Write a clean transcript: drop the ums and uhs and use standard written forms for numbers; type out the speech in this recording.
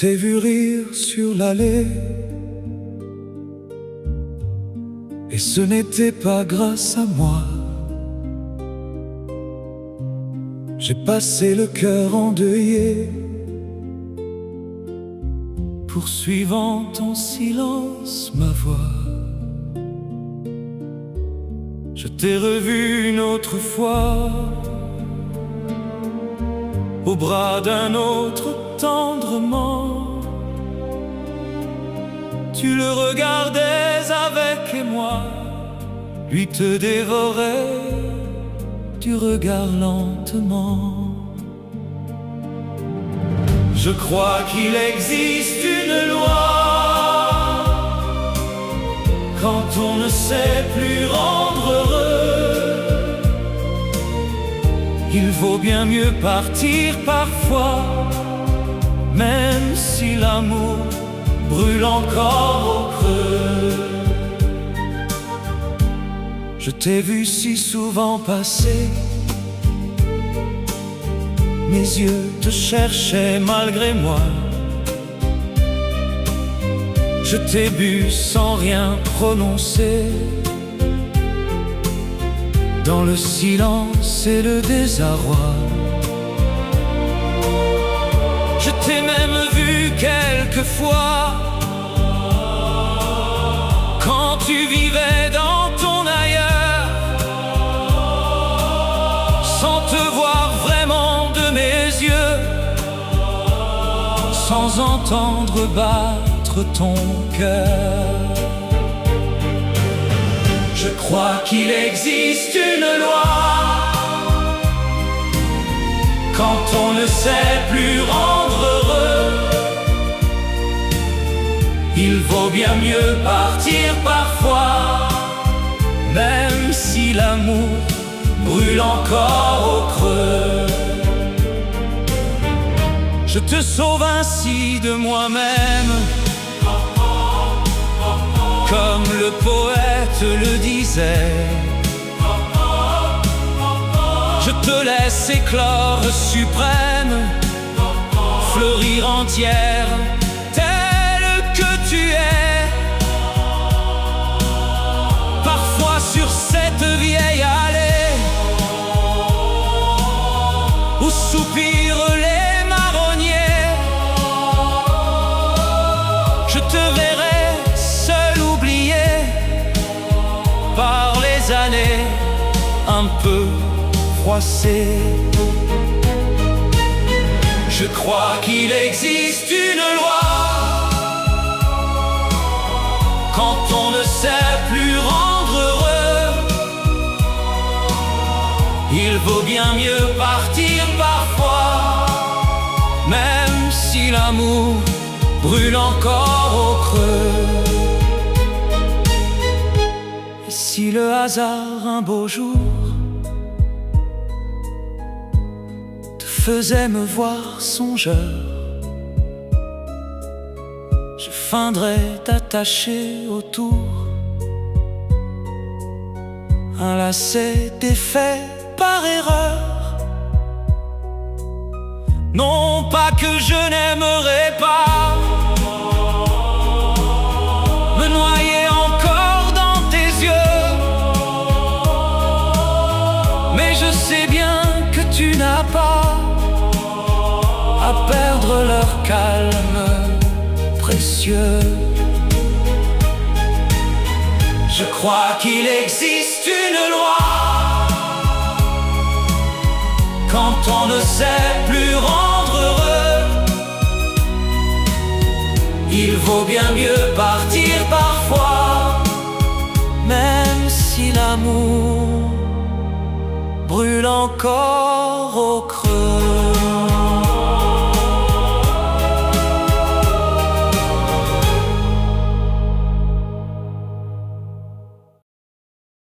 t'ai vu rire sur l'allée, et ce n'était pas grâce à moi. J'ai passé le cœur endeuillé, poursuivant en silence ma voix. Je t'ai revu une autre fois, au bras d'un autre tendrement. Tu le regardais avec émoi, lui te dévorait du regard lentement. Je crois qu'il existe une loi, quand on ne sait plus rendre heureux, il vaut bien mieux partir parfois, même si l'amour brûle encore au creux. Je t'ai vu si souvent passer, mes yeux te cherchaient malgré moi. Je t'ai bu sans rien prononcer, dans le silence et le désarroi. Je t'ai même vu quelquefois, quand tu vivais dans ton ailleurs, sans te voir vraiment de mes yeux, sans entendre battre ton cœur. Je crois qu'il existe une loi, quand on ne sait plus rendre heureux, il vaut bien mieux partir parfois, même si l'amour brûle encore au creux. Je te sauve ainsi de moi-même, comme le poète le disait. Je te laisse éclore suprême, fleurir entière, telle que tu es. Parfois sur cette vieille allée, où soupirent les marronniers, je te verrai seul oublié par les années, un peu froissé. Je crois qu'il existe une loi, quand on ne sait plus rendre heureux, il vaut bien mieux partir parfois, même si l'amour brûle encore au creux. Et si le hasard un beau jour te faisait me voir songeur, je feindrais t'attacher autour un lacet défait par erreur. Non pas que je n'aimerais pas me noyer encore dans tes yeux, mais je sais bien que tu n'as pas à perdre leur calme précieux. Je crois qu'il existe une loi, quand on ne sait plus rendre heureux, il vaut bien mieux partir parfois, même si l'amour brûle encore au creux.